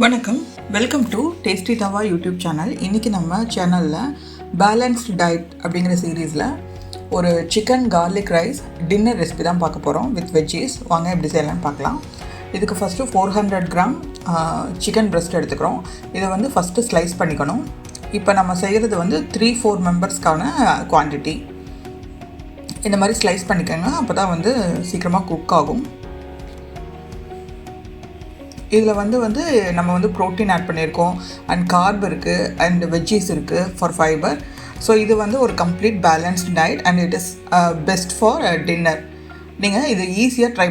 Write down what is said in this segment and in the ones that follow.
வணக்கம், welcome to tasty தவா YouTube channel. இன்றைக்கி நம்ம சேனலில் பேலன்ஸ்டு டயட் அப்படிங்கிற சீரீஸில் ஒரு chicken garlic rice dinner recipe தான் பார்க்க போகிறோம் வித் வெஜ்ஜீஸ். வாங்க எப்படி செய்யலாம்னு பார்க்கலாம். இதுக்கு ஃபஸ்ட்டு 400 கிராம் சிக்கன் பிரெஸ்ட் எடுத்துக்கிறோம். இதை வந்து ஃபஸ்ட்டு ஸ்லைஸ் பண்ணிக்கணும். இப்போ நம்ம செய்கிறது வந்து 3-4 மெம்பர்ஸ்க்கான குவான்டிட்டி. இந்த மாதிரி ஸ்லைஸ் பண்ணிக்கோங்க, அப்போ தான் வந்து சீக்கிரமாக குக் ஆகும். இதில் வந்து நம்ம வந்து ப்ரோட்டீன் ஆட் பண்ணியிருக்கோம், அண்ட் கார்ப் இருக்குது, அண்ட் வெஜ்ஜீஸ் இருக்குது ஃபார் ஃபைபர். ஸோ இது வந்து ஒரு complete balanced diet and it is best for dinner. நீங்கள் இது ஈஸியாக ட்ரை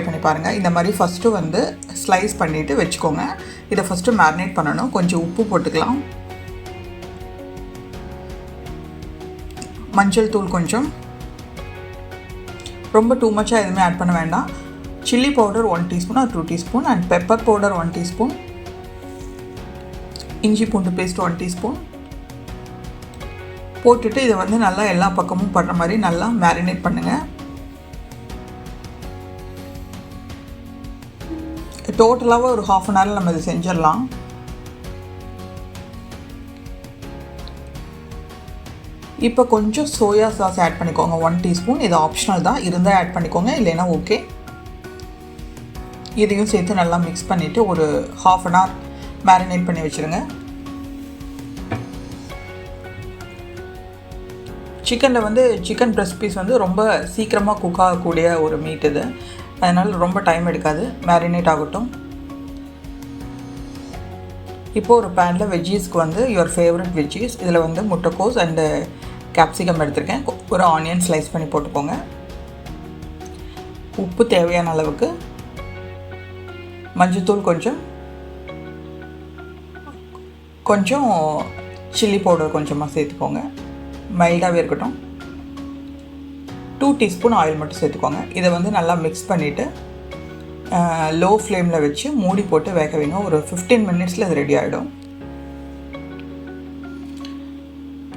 பண்ணி பாருங்கள். இந்த மாதிரி ஃபஸ்ட்டு வந்து ஸ்லைஸ் பண்ணிவிட்டு வச்சுக்கோங்க. இதை ஃபஸ்ட்டு மேரினேட் பண்ணணும். கொஞ்சம் உப்பு போட்டுக்கலாம், மஞ்சள் தூள் கொஞ்சம், ரொம்ப டூ மச்சாக எதுவுமே ஆட் பண்ண வேண்டாம். Chilli powder 1 teaspoon or 2 teaspoon, and pepper powder 1 teaspoon, இஞ்சி பூண்டு பேஸ்ட் 1 டீஸ்பூன் போட்டுட்டு இதை வந்து நல்லா எல்லா பக்கமும் படுற மாதிரி நல்லா மேரினேட் பண்ணுங்கள். டோட்டலாக ஒரு ½ அன் ஹவரில் நம்ம இதை செஞ்சிடலாம். இப்போ கொஞ்சம் சோயா சாஸ் ஆட் பண்ணிக்கோங்க, 1 டீஸ்பூன். இது ஆப்ஷனல் தான், இருந்தால் ஆட் பண்ணிக்கோங்க, இல்லைன்னா ஓகே. இதையும் சேர்த்து நல்லா மிக்ஸ் பண்ணிவிட்டு ஒரு ½ அன் ஹவர் மேரினேட் பண்ணி வச்சுருங்க. சிக்கனில் வந்து சிக்கன் பிரெஸ்ட் பீஸ் வந்து ரொம்ப சீக்கிரமாக குக் ஆகக்கூடிய ஒரு மீட் இது, அதனால் ரொம்ப டைம் எடுக்காது, மேரினேட் ஆகட்டும். இப்போது ஒரு பேனில் வெஜ்ஜீஸ்க்கு வந்து யுவர் ஃபேவரட் வெஜ்ஜீஸ், இதில் வந்து முட்டைக்கோஸ் அண்டு கேப்சிகம் எடுத்திருக்கேன். ஒரு ஆனியன் ஸ்லைஸ் பண்ணி போட்டுக்கோங்க. உப்பு தேவையான அளவுக்கு, மஞ்சத்தூள் கொஞ்சம் சில்லி பவுடர் கொஞ்சமாக சேர்த்துக்கோங்க, மைல்டாகவே இருக்கட்டும். 2 டீஸ்பூன் ஆயில் மட்டும் சேர்த்துக்கோங்க. இதை வந்து நல்லா மிக்ஸ் பண்ணிவிட்டு லோ ஃப்ளேமில் வச்சு மூடி போட்டு வேக வைங்க. ஒரு 15 மினிட்ஸில் இது ரெடி ஆகிடும்.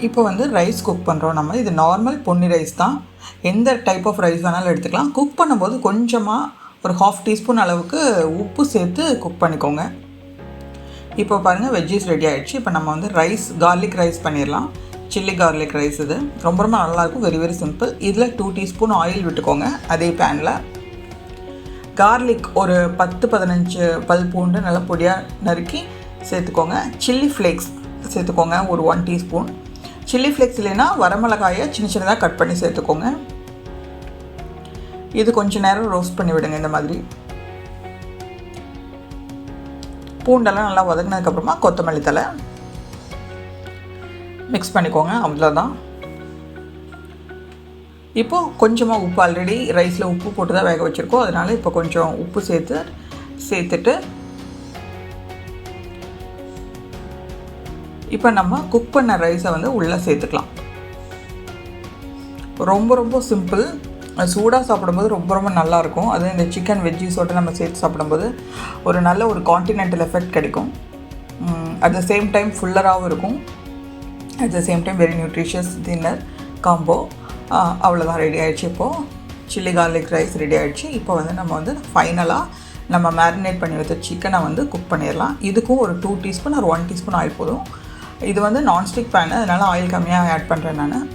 இப்போ வந்து ரைஸ் குக் பண்ணுறோம் நம்ம. இது நார்மல் பொன்னி ரைஸ் தான், எந்த டைப் ஆஃப் ரைஸ் வேணாலும் எடுத்துக்கலாம். குக் பண்ணும்போது கொஞ்சமாக ஒரு ½ டீஸ்பூன் அளவுக்கு உப்பு சேர்த்து குக் பண்ணிக்கோங்க. இப்போ பாருங்கள், வெஜ்ஜீஸ் ரெடி ஆகிடுச்சு. இப்போ நம்ம வந்து கார்லிக் ரைஸ் பண்ணிடலாம். சில்லி கார்லிக் ரைஸ் இது ரொம்ப நல்லாயிருக்கும், வெரி சிம்பிள். இதில் 2 டீஸ்பூன் ஆயில் விட்டுக்கோங்க. அதே பேனில் கார்லிக் ஒரு 10-15 பல் பூண்டு நல்லா பொடியாக நறுக்கி சேர்த்துக்கோங்க. சில்லி ஃப்ளேக்ஸ் சேர்த்துக்கோங்க, ஒரு 1 டீஸ்பூன். சில்லி ஃப்ளேக்ஸ் இல்லைன்னா வரமிளகாயை சின்னதாக கட் பண்ணி சேர்த்துக்கோங்க. இது கொஞ்சம் நேரம் ரோஸ்ட் பண்ணி விடுங்க. இந்த மாதிரி பூண்டெல்லாம் நல்லா வதங்கினதுக்கப்புறமா கொத்தமல்லி தழை மிக்ஸ் பண்ணிக்கோங்க. அவ்வளோதான். இப்போது கொஞ்சமாக உப்பு, ஆல்ரெடி ரைஸில் உப்பு போட்டு தான் வேக வச்சுருக்கோம், அதனால் இப்போ கொஞ்சம் உப்பு சேர்த்துட்டு இப்போ நம்ம குக் பண்ண ரைஸை வந்து உள்ளே சேர்த்துக்கலாம். ரொம்ப சிம்பிள். சூடாக சாப்பிடும்போது ரொம்ப நல்லாயிருக்கும். அது இந்த சிக்கன் வெஜ்ஜீஸோடு நம்ம சேர்த்து சாப்பிடும்போது ஒரு நல்ல ஒரு கான்டினென்டல் எஃபெக்ட் கிடைக்கும். அட் த சேம் டைம் ஃபுல்லராகவும் இருக்கும். At the same time very nutritious dinner combo. அவ்வளோதான், ரெடி ஆகிடுச்சு. இப்போது சில்லி கார்லிக் ரைஸ் ரெடி ஆகிடுச்சு. இப்போ வந்து நம்ம வந்து ஃபைனலாக நம்ம மேரினேட் பண்ணி வைத்த சிக்கனை வந்து குக் பண்ணிடலாம். இதுக்கும் ஒரு 2 டீஸ்பூன் ஒரு 1 டீஸ்பூன் ஆயில் போதும். இது வந்து நான்ஸ்டிக் பேனு, அதனால் ஆயில் கம்மியாக ஆட் பண்ணுறேன் நான்.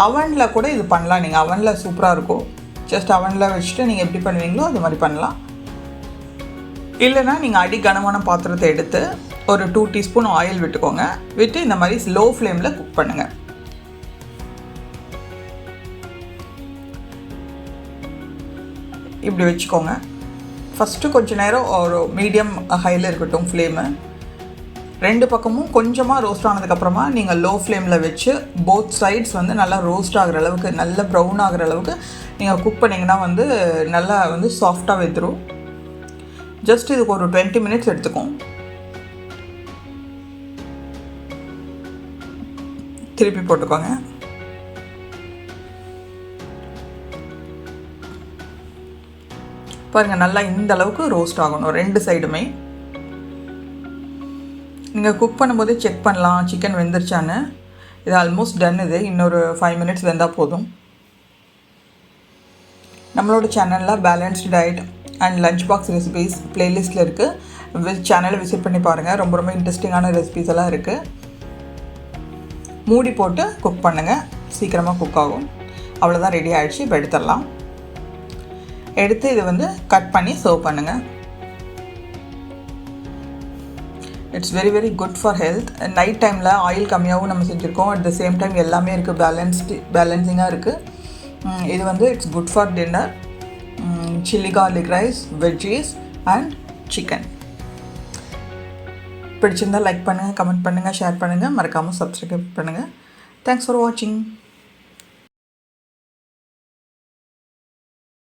அவனில் கூட இது பண்ணலாம். நீங்கள் அவனில் சூப்பராக இருக்கும். ஜஸ்ட் அவனில் வச்சுட்டு நீங்கள் எப்படி பண்ணுவீங்களோ அது மாதிரி பண்ணலாம். இல்லைனா நீங்கள் கனமான பாத்திரத்தை எடுத்து ஒரு 2 டீஸ்பூன் ஆயில் விட்டுக்கோங்க. விட்டு இந்த மாதிரி ஸ்லோ ஃப்ளேமில் குக் பண்ணுங்கள். இப்படி வச்சுக்கோங்க. ஃபஸ்ட்டு கொஞ்சம் நேரம் ஒரு மீடியம் ஹையில் இருக்கட்டும் ஃப்ளேமு. 2 பக்கமும் கொஞ்சமாக ரோஸ்ட் ஆனதுக்கப்புறமா நீங்கள் லோ ஃப்ளேமில் வச்சு போத் சைட்ஸ் வந்து நல்லா ரோஸ்ட் ஆகிற அளவுக்கு, நல்லா ப்ரௌன் ஆகிற அளவுக்கு நீங்கள் குக் பண்ணிங்கன்னா வந்து நல்லா வந்து சாஃப்டாக வெந்துடும். ஜஸ்ட் இதுக்கு ஒரு 20 மினிட்ஸ் எடுத்துக்கும். திருப்பி போட்டுக்கோங்க. பாருங்கள், நல்லா இந்த அளவுக்கு ரோஸ்ட் ஆகணும் 2 சைடுமே. நீங்கள் குக் பண்ணும்போதே செக் பண்ணலாம் சிக்கன் வெந்துருச்சான்னு. இது ஆல்மோஸ்ட் டன். இது இன்னொரு 5 மினிட்ஸ் வெந்தால் போதும். நம்மளோட சேனலில் balanced diet and lunch box recipes ப்ளேலிஸ்ட்டில் இருக்குது. சேனலை விசிட் பண்ணி பாருங்கள். ரொம்ப ரொம்ப இன்ட்ரெஸ்டிங்கான ரெசிபீஸ் எல்லாம் இருக்குது. மூடி போட்டு குக் பண்ணுங்கள், சீக்கிரமாக குக் ஆகும். அவ்வளோதான், ரெடி ஆகிடுச்சு. இப்போ எடுத்துடலாம். எடுத்து இதை வந்து கட் பண்ணி சர்வ் பண்ணுங்கள். It's very very good for health. Night டைமில் ஆயில் கம்மியாகவும் நம்ம செஞ்சுருக்கோம். அட் த சேம் டைம் எல்லாமே இருக்குது, பேலன்சிங்காக இருக்குது. இது வந்து it's good for dinner. Chilli garlic rice, veggies and chicken. பிடிச்சிருந்தால் லைக் பண்ணுங்கள், கமெண்ட் பண்ணுங்கள், ஷேர் பண்ணுங்கள், மறக்காமல் சப்ஸ்கிரைப் பண்ணுங்கள். தேங்க்ஸ் ஃபார் வாட்சிங்.